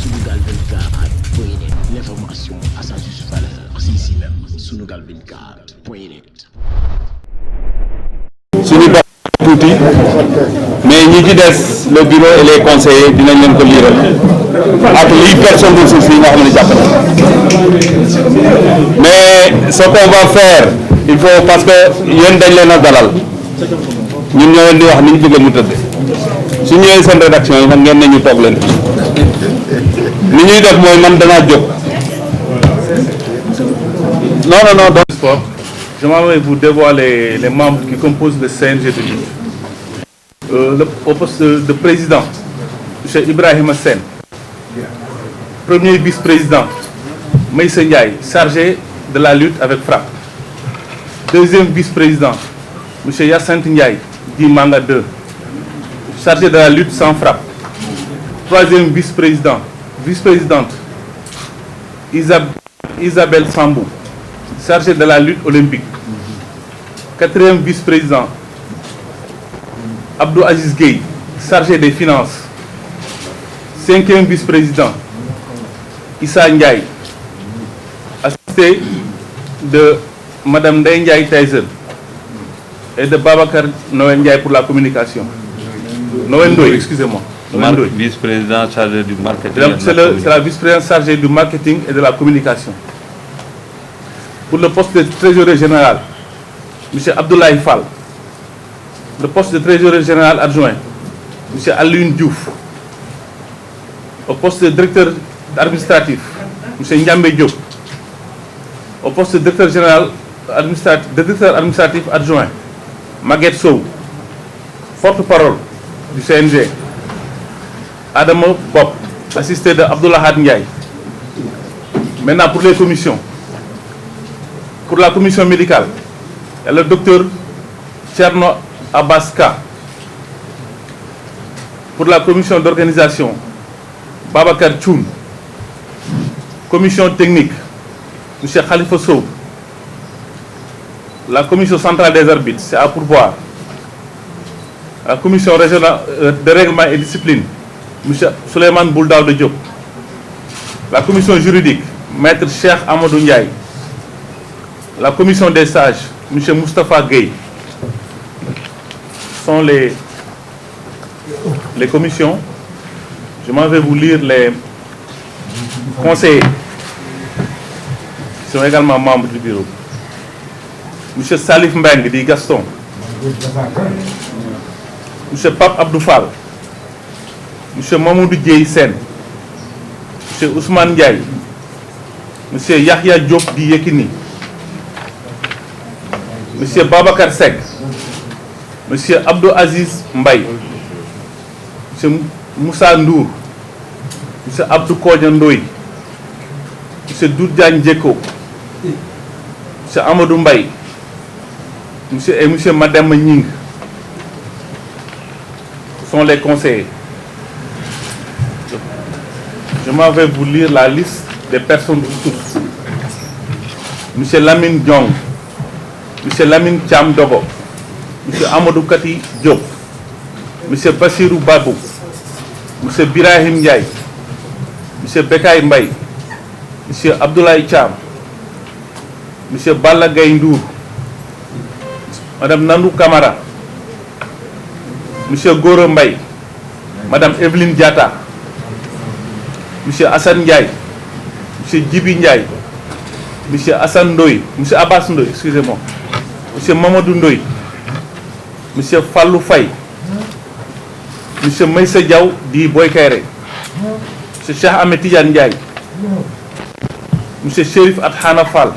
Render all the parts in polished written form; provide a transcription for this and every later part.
Sunugal 24.net, l'information à sa juste valeur, c'est ici même, Sunugal 24.net. suñu dox tuuti mais ñi ci des le bureau et les conseillers dinañ leen ko liiral ak liy personne ressource yi nga xam ne jàpp na mais ce qu'on va faire il faut parce que yéen dañ leen a dalal ñun ñoo leen di wax ni ñu bëgg mu tëdd su ñëwee seen rédaction yi nag ngeen ne ñu toog leen ni ñuy def mooy man danaa jóg non donc sport. Je m'en vais vous dévoiler les membres qui composent le CNG de lutte. Au poste de président, M. Ibrahima Sen. Premier vice-président, Maïssa Ndiaye, chargé de la lutte avec frappe. Deuxième vice-président, M. Yacinthe Ndiaye, dit Manga 2, chargé de la lutte sans frappe. Troisième vice-président, vice-présidente, Isabelle Sambou, chargé de la lutte olympique. Quatrième vice-président, Abdou Aziz Gueye, chargé des finances. Cinquième vice-président, Issa Ndiaye, assisté de Madame Ndeye Ndiaye Tyson et de Babacar Noël Ndiaye pour la communication. Noël Ndoye, excusez-moi. vice-président chargé du marketing. C'est la vice-présidente chargée du marketing et de la communication. Pour le poste de trésorier général, M. Abdoulaye Fall. Le poste de trésorier général adjoint, M. Alioune Diouf. Au poste de directeur administratif, M. Ndiambe Diop. Au poste de directeur général administratif adjoint, Maguette Sow. Porte-parole du CNG, Adama Bob, assisté de Abdoulahad Ndiaye. Maintenant pour les commissions. Pour la commission médicale, il y a le docteur Tcherno Abaska. Pour la commission d'organisation, Babacar Tchoun. Commission technique, M. Khalifa Sow. La commission centrale des arbitres, c'est à pourvoir. La commission régionale de règlement et discipline, M. Souleymane Bouldao de Diop. La commission juridique, Maître Cheikh Amadou Ndiaye. La commission des sages, M. Moustapha Gueye. Sont les commissions. Je m'en vais vous lire les conseillers qui sont également membres du bureau. M. Salif Mbeng dit Gaston. M. Pape Abdou Fall. M. Mamoudou Dieye Sen. M. Ousmane Ndiaye. M. Yahya Diop dit Yekini. Monsieur Babacar Seck, Monsieur Abdou Aziz Mbaye, Monsieur Moussa Ndour, Monsieur Abdou Kodja Ndoye, Monsieur Doudjan Djeko, Monsieur Amadou Mbaye, Monsieur Madame Ning sont les conseillers. Je m'en vais vous lire la liste des personnes ressources. Monsieur Lamine Diong, M. Lamine Thiam Dogo, M. Amadou Kati Diop, M. Bassirou Babou, M. Birahim Ndiaye, M. Bekay Mbaye, M. Abdoulaye Thiam, M. Balla Gaye Ndour, Madame Nandou Kamara, M. Goro Mbaye, Madame Evelyne Diata, M. Hassan Ndiaye, M. Djibi Ndiaye, M. Hassan Ndoye, M. Abbas Ndoye, excusez-moi, M. Mamadou Ndoye, M. Fallou Faye, M. Maïssa Diaw dit Boy Kairé, M. Cheikh Ahmed Tidiane Ndiaye, M. Chérif Athana Fall,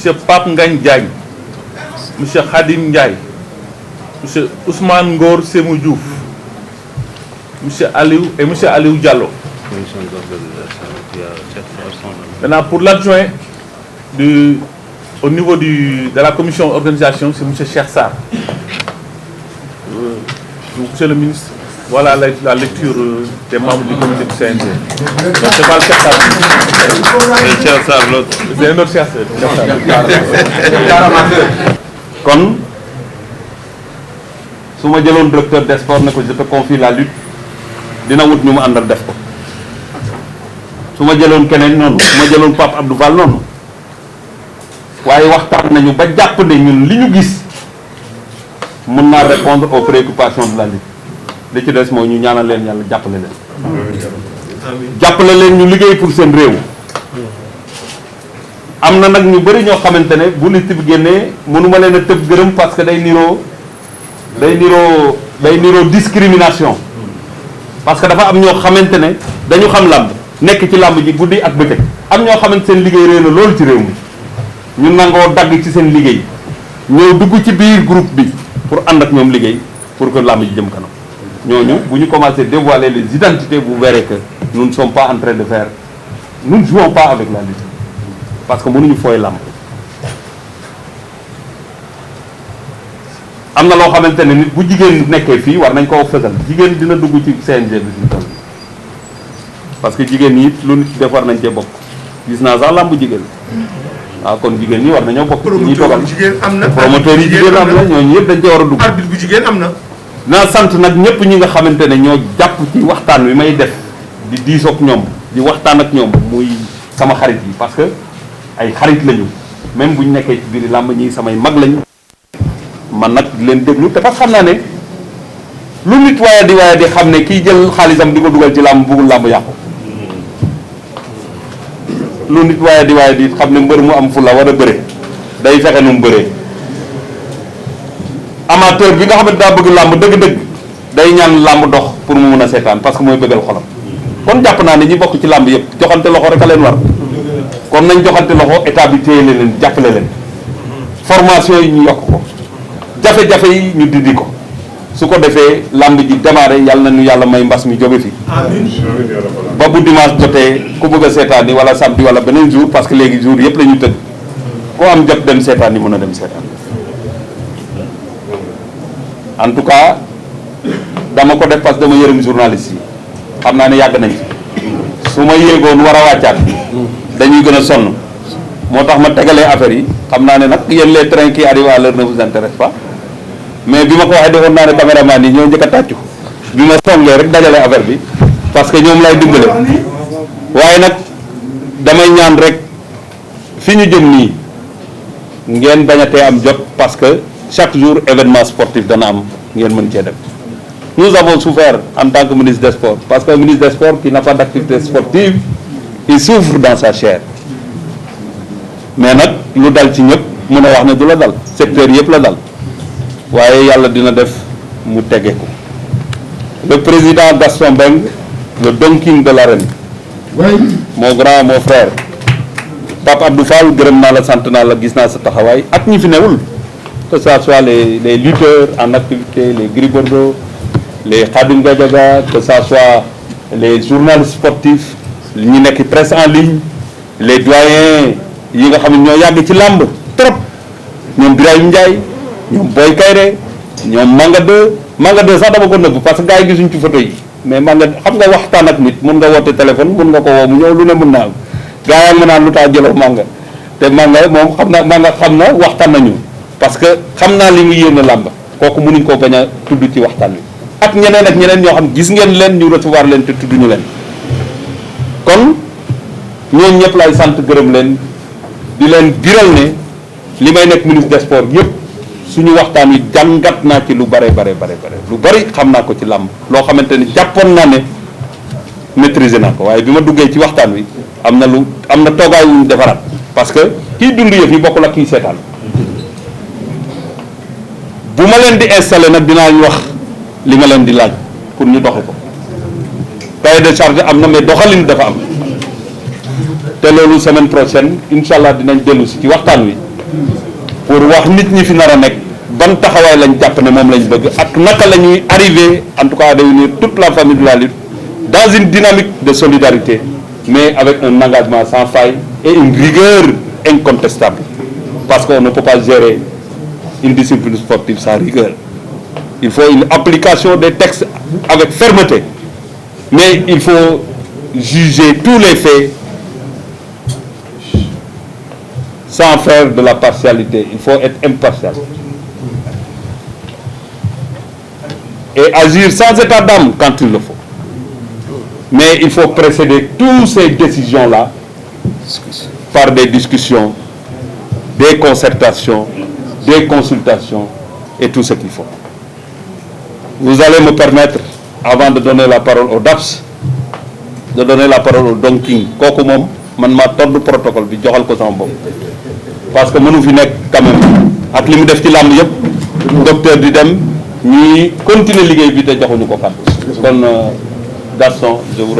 M. Pape Ngagne Diagne, M. Khadim Ndiaye, M. Ousmane Ngor Semou Diouf, M. Aliou et M. Aliou Diallo. Maintenant pour l'adjoint au niveau de la commission organisation, c'est M. Cheikh Sarr. Monsieur le ministre, voilà la lecture des membres du comité du CNG. Donc c'est pas le Cheikh Sarr. C'est Cheikh Sarr l'autre. C'est un autre Cheikh Sarr. Kon su ma jëloon directeur des sports ne ko je te confie la lutte dina wut ñu mu àndal def ko su ma jëloon keneen noonu su ma jëloon Pape Abdou Fall noonu waaye waxtaan nañu ba jàpp ne ñun li ñu gis mën naa répondre aux préoccupations de la lutte li ci des mooy ñu ñaanal leen yàlla jàppale leen ñu liggéey pour seen réew. am na nag ñu bëri ñoo xamante ne bu liste bi génnee mënuma leen a tëb gërëm parce que day niroo discrimination parce que dafa am ñoo xamante ne dañu xam làmb nekk ci làmb ji guddi ak bëccëg am ñoo xamante seen liggéey réy na loolu ci réew mi ñu nangoo dagg ci seen liggéey ñëw dugg ci biir groupe bi pour ànd ak ñoom liggéey pour que làmb ji jëm kanam ñooñu bu ñu commencé dévoiler les identités vous verrez que nous ne sommes pas en train de faire nous ne jouons pas avec la lutte parce que mënuñu fooy làmb am na loo xamante ne nit bu jigéen nekkee fii war nañ koo fësal jigéen dina dugg ci CNG bi suñu toll parce que jigéen ñi it lu nit def war nañ cee bokk gis naa sax làmb jigéen waaw kon jigéen ñi war nañoo bokk ci ñuy dogal promoteur yi jigéen am na ñooñu yëpp dañ cee war a dugg arbitre bu jigéen am na naa sant nag ñëpp ñi nga xamante ne ñoo jàpp ci waxtaan wi may def di diisoog ñoom di waxtaan ak ñoom muy sama xarit yi parce que ay xarit lañu même bu ñu nekkee ci biir làmb ñi samay mag lañu man nag leen déglu te parce que xam naa ne lu nit waaye di xam ne kiy jël xaalisam di ko dugal ci làmb bëggul làmb yàqu lu nit waaye di xam ne mbër mu am fu la war a bëre day fexe nu mu bëree amateur bi nga xam ne daa bëgg làmb dëgg-dëgg day ñaan làmb dox pour mu mun a seetaan parce que mooy bëggal xolam kon jàpp naa ne ñi bokk ci làmb yëpp joxante loxo rek a leen war kon nañ joxante loxo état bi téye leen jàppale leen formation yi ñu yokk ko jafe-jafe yi ñu dindi ko su ko defee làmb ji démarré yàlla na ñu yàlla may mbas mi jóge fi ba bu dimanche jotee ku bëgg a seetaan yi wala samedi wala beneen jour parce que léegi jour yëpp la ñu tëgg koo am jot dem seetaan yi mën a dem seetaan en tout cas dama ko def parce que dama yërëm journaliste yi xam naa ne yàgg nañ su ma yéegoon war a wàccaat dañuy gën a sonn moo tax ma tegalee affaire yi xam naa ne nag yéen les trains qui arrivent à l'heure ne vous intéressent pas mais bi ma ko waxee defoon naa ne caméraman yi ñoo njëkk a tàccu bi ma songee rek dajale affaire bi parce que ñoom lay dimbale waaye nag damay ñaan rek fi ñu jëm nii ngeen bañatee am jot parce que chaque jour événement sportif dana am ngeen mën cee dem. Nous avons souffert en tant que ministre des Sports parce que ministre des Sports qui n'a pas d'activité sportive il souffre dans sa chair mais nag lu dal ci ñëpp mën a wax ne du la dal secteur yëpp la dal waaye yàlla dina def mu tege ko le président Gaston Mbengue le Don King de l'arène mon grand mon frère Pape Abdou Fall gërëm naa la sant naa la gis naa sa taxawaay ak ñi fi newul que ça soit les lutteurs en activité les Gris Bordeaux les Khadim Gadiaga que ça soit les journalistes sportifs ñi nekk presse en ligne les doyens yi nga xam ne ñoo yàgg ci làmb trop ñoom Birahim Ndiaye ñoom Boy Kayre ñoom Manga 2 sax dama ko nëbb parce que gars yi gisuñ ci photo yi mais Manga xam nga waxtaan ak nit mun nga woote téléphone mun nga ko woo mu ñëw lu ne mun naa am gars yi ma naan lu tax jëloo Manga te Manga moom xam na Manga xam na waxtaan nañu parce que xam naa li mu yéene làmb kooku mënuñ koo bañ a tudd ci waxtaan wi ak ñeneen ñoo xam gis ngeen leen ñu recevoir leen te tudduñu leen kon ñooñu ñëpp lay sant gërëm leen di leen biral ne li may nekk ministre des sports yëpp suñu waxtaan wi jàngat naa ci lu bare lu bari xam naa ko ci làmb loo xamante ni jàppoon naa ne maîtriser naa ko waaye bi ma duggee ci waxtaan wi am na toogaay wu ñu defaraat parce que kiy dund yëf yi bokkul ak kiy seetaan bu ma leen di installé nag dinaa ñu wax li ma leen di laaj pour ñu doxe ko cahier de charge am na mais doxalin dafa am te loolu semaine prochaine incha allah dinañ dellu si ci waxtaan wi pour wax nit ñi fi nar a nekk ban taxawaay lañ jàpp ne moom lañ bëgg ak naka la ñuy arriver en tout cas à réunir toute la famille de la lutte dans une dynamique de solidarité mais avec un engagement sans faille et une rigueur incontestable parce qu'on ne peut pas gérer une discipline sportive sans rigueur. Il faut une application des textes avec fermeté mais il faut juger tous les faits sans faire de la partialité. Il faut être impartial et agir sans état d'âme quand il le faut. mais il faut précéder toutes ces décisions-là par des discussions, des concertations, des consultations et tout ce qu'il faut. Vous allez me permettre, avant de donner la parole au DAPS, de donner la parole au Donking. Kooku moom man maa todd protocole bi joxal ko sama bopp parce que mënu fi nekk quand même ak li mu def ci làmb yëpp docteur di dem ñuy continuer liggéey bi te joxuñu ko kàddu kon Gaston je vous